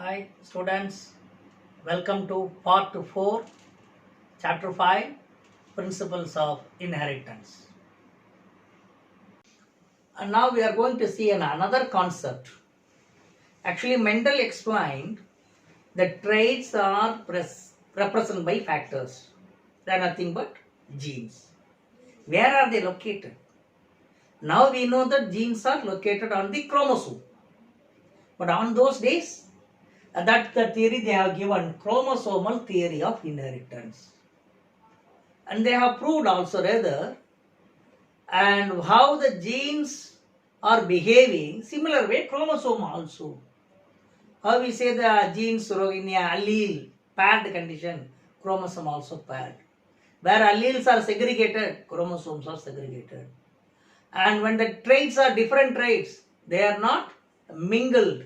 Hi students, welcome to part 4, chapter 5, Principles of Inheritance. And now we are going to see another concept. Actually, Mendel explained that traits are represented by factors. They are nothing but genes. Where are they located? Now we know that genes are located on the chromosome. But on those days, that the theory they have given chromosomal theory of inheritance. And they have proved also rather and how the genes are behaving similar way chromosome also. How we say the genes in a allele paired condition, chromosome also paired. Where alleles are segregated, chromosomes are segregated. And when the traits are different traits, they are not mingled.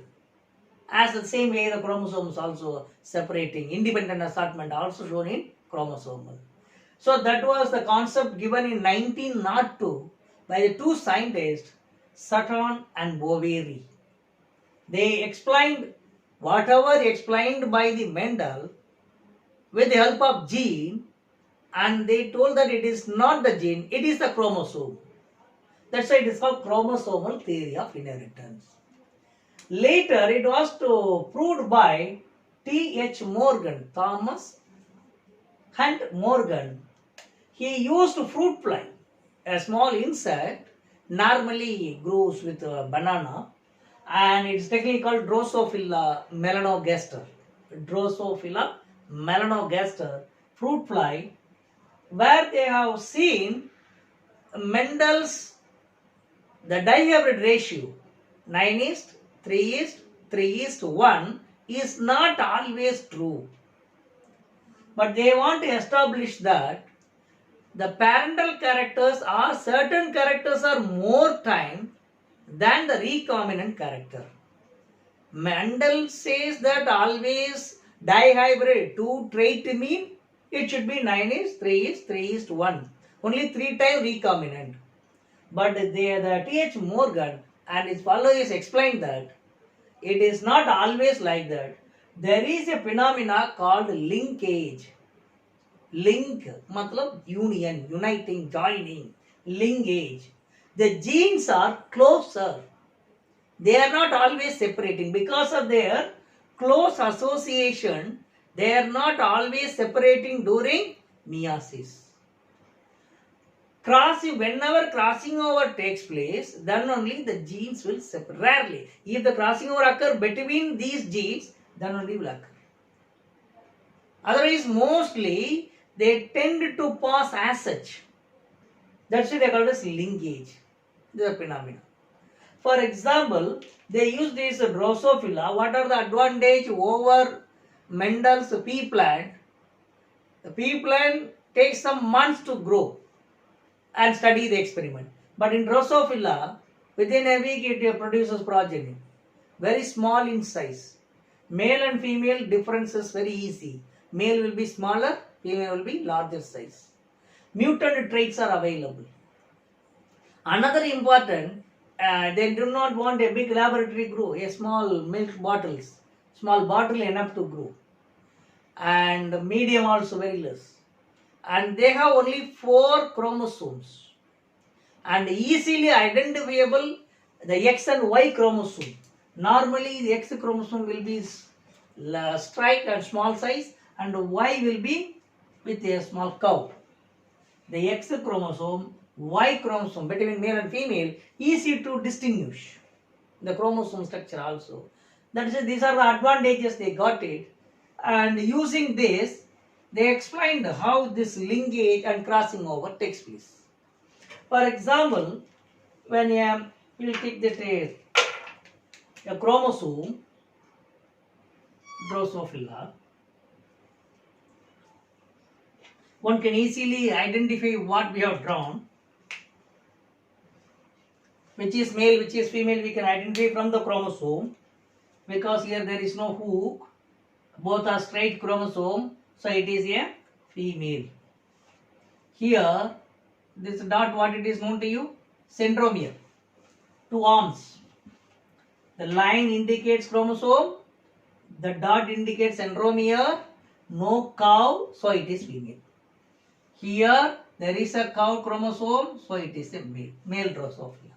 As the same way the chromosomes also separating, independent assortment also shown in chromosomal. So that was the concept given in 1902 by the two scientists, Sutton and Boveri. They explained whatever explained by the Mendel with the help of gene, and they told that it is not the gene, it is the chromosome. That's why it is called chromosomal theory of inheritance. Later it was proved by T.H. Morgan, Thomas Hunt Morgan. He used fruit fly, a small insect, normally grows with a banana, and it's technically called Drosophila melanogaster. Drosophila melanogaster fruit fly, where they have seen Mendel's the dihybrid ratio 9 is 3 is 3 is to 1 is not always true. But they want to establish that the parental characters or certain characters are more time than the recombinant character. Mendel says that always dihybrid 2 trait mean it should be 9 is 3 is 3 is to 1. Only 3 times recombinant. But the T.H. Morgan and his followers explained that it is not always like that. There is a phenomena called linkage. Link, matlab union, uniting, joining, linkage. The genes are closer. They are not always separating. Because of their close association, they are not always separating during meiosis. Whenever crossing over takes place, then only the genes will separate. Rarely. If the crossing over occurs between these genes, then only will occur. Otherwise, mostly they tend to pass as such. That's why they call it as linkage. This is a phenomenon. For example, they use this Drosophila. What are the advantage over Mendel's pea plant? The pea plant takes some months to grow and study the experiment. But in Drosophila, within a week it produces progeny. Very small in size. Male and female difference is very easy. Male will be smaller, female will be larger size. Mutant traits are available. Another important, they do not want a big laboratory grow, a small milk bottles. Small bottle enough to grow. And medium also very less. And they have only 4 chromosomes and easily identifiable the X and Y chromosome. Normally the X chromosome will be straight and small size and Y will be with a small curve. The X chromosome, Y chromosome between male and female easy to distinguish. The chromosome structure also. That is, these are the advantages they got it, and using this they explained how this linkage and crossing over takes place. For example, when you will take a chromosome, Drosophila, one can easily identify what we have drawn, which is male, which is female, we can identify from the chromosome, because here there is no hook, both are straight chromosome, so it is a female. Here, this dot, what it is known to you? Centromere, 2 arms. The line indicates chromosome, The dot indicates centromere, no cow, so it is female. Here there is a cow chromosome, so it is a male Drosophila.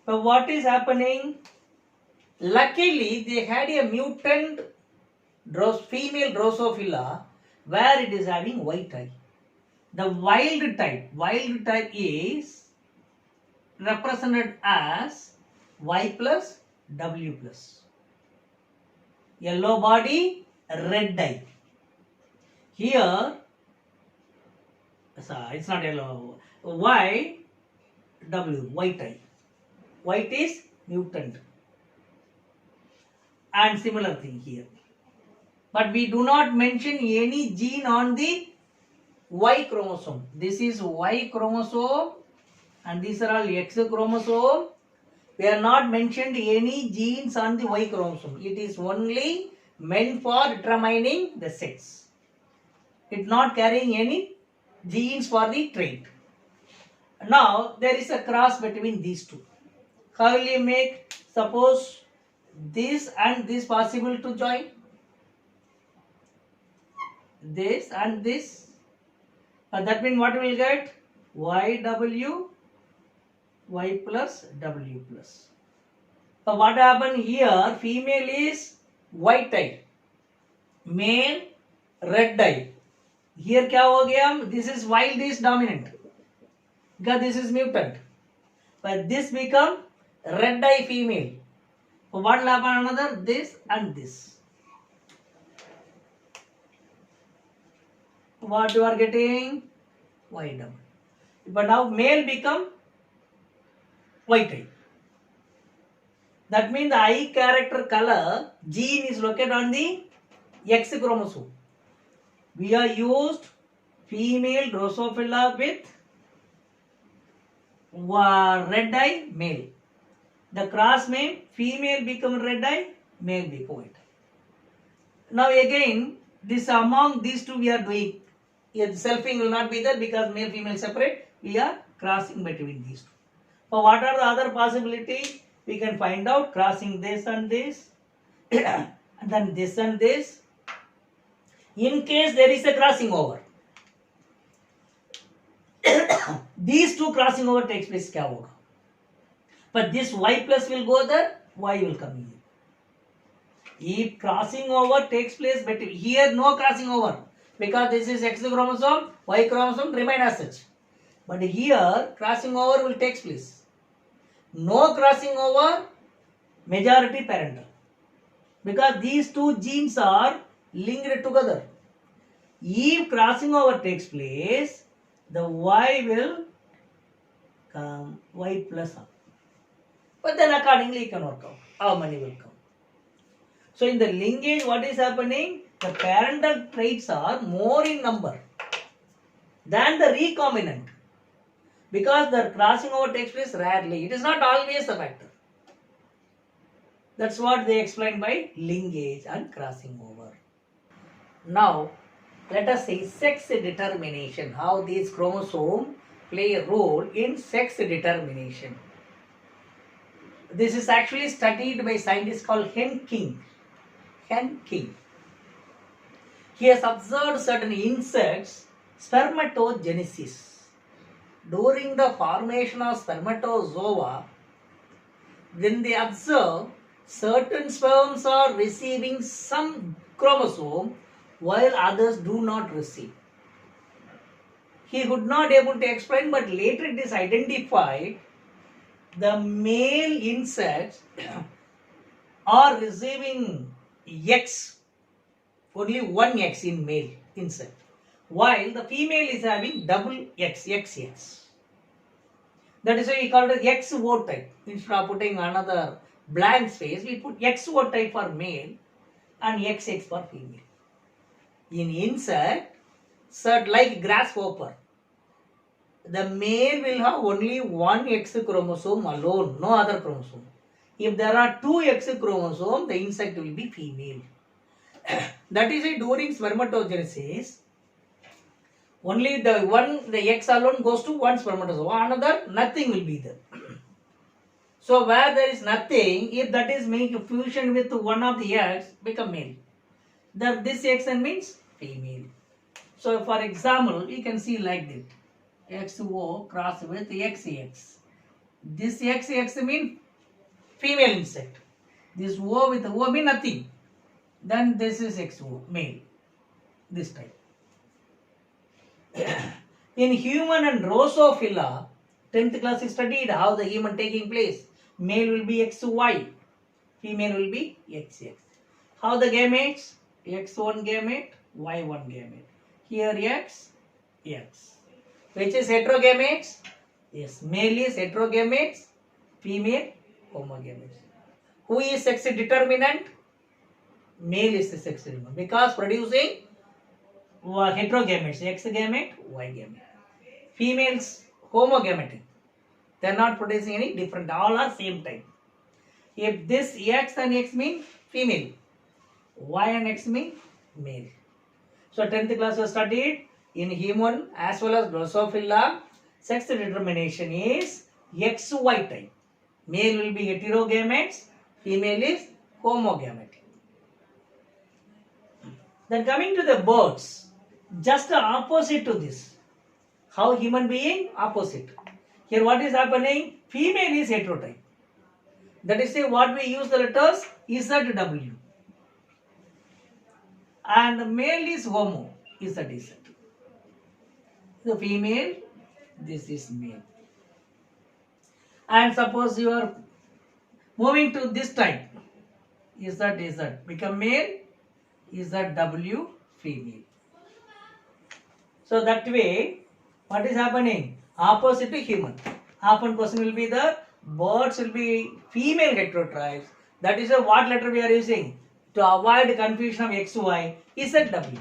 So what is happening? Luckily, they had a mutant female Drosophila where it is having white eye. The wild type is represented as Y plus W plus. Yellow body, red eye. Here, it's not yellow. Y, W, white eye. White is mutant. And similar thing here. But we do not mention any gene on the Y chromosome. This is Y chromosome and these are all X chromosome. We are not mentioned any genes on the Y chromosome. It is only meant for determining the sex. It is not carrying any genes for the trait. Now there is a cross between these two. How will you make? Suppose this and this possible to join? This and this. That means what we will get? YW, Y plus W plus. So what happened here? Female is white eye, male red eye. Here क्या हो गया? This is wild is dominant because this is mutant. But this become red eye female. So what will happen? Another this and this. What you are getting? Y double. But now male become white eye. That means the eye character color gene is located on the X chromosome. We are used female Drosophila with red eye male. The cross means female become red eye, male become white eye. Now again, this among these two we are doing. Here selfing will not be there because male female separate. We are crossing between these two. So what are the other possibilities? We can find out crossing this and this, and then this and this. In case there is a crossing over, these two crossing over takes place क्या होगा? But this Y plus will go there, Y will come here. If crossing over takes place between here, no crossing over because this is X chromosome, Y chromosome remain as such. But here crossing over will take place. No crossing over, majority parental. Because these two genes are linked together. If crossing over takes place, the Y will come, Y plus up. But then accordingly it can work out. How many will come? So in the linkage, what is happening? The parental traits are more in number than the recombinant. Because the crossing over takes place rarely. It is not always a factor. That's what they explain by linkage and crossing over. Now, let us see sex determination. How these chromosomes play a role in sex determination. This is actually studied by scientists called Henking. Henking. He has observed certain insects spermatogenesis. During the formation of spermatozoa, when they observe certain sperms are receiving some chromosome while others do not receive. He could not able to explain, but later it is identified the male insects are receiving X, only one X in male insect, while the female is having double X, XX. That is why we call it XO type. Instead of putting another blank space, we put XO type for male and XX for female. In insect, like grasshopper, the male will have only one X chromosome alone, no other chromosome. If there are two X chromosomes, the insect will be female. That is why during spermatogenesis, only the X alone goes to one spermatozoa, another nothing will be there. So where there is nothing, if that is make fusion with one of the eggs, become male. This X means female. So for example, you can see like this. XO cross with XX. This XX means female insect. This O with O mean nothing. Then this is XO, male. This type. In human and Drosophila, 10th class is studied how the human taking place. Male will be XY, female will be XX. How the gametes? X1 gamete, Y1 gamete. Here X, X. Which is heterogametes? Yes, male is heterogametes, female homogametes. Who is sex determinant? Male is the sex determinant because producing heterogametes, X gamete, Y gamete. Females homogametic. They are not producing any different, all are same type. If this X and X mean female, Y and X mean male. So 10th class was studied in human as well as Drosophila. Sex determination is XY type. Male will be heterogametes, female is homogametic. Then coming to the birds, just the opposite to this. How human being? Opposite. Here what is happening? Female is heterotype. That is what we use the letters ZW. And male is homo, Z. The female, this is male. And suppose you are moving to this type, Z, become male, ZW, female. So that way, what is happening? Opposite to human. Often question will be the birds will be female heterotypes. That is what letter we are using? To avoid confusion of XY, ZW.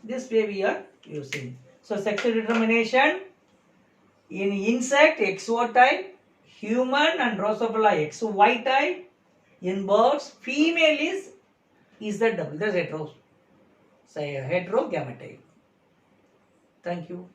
This way we are using. So sexual determination in insect XO type, human and Drosophila XY type. In birds, female is ZW. That's hetero. Say heterogametic. Thank you.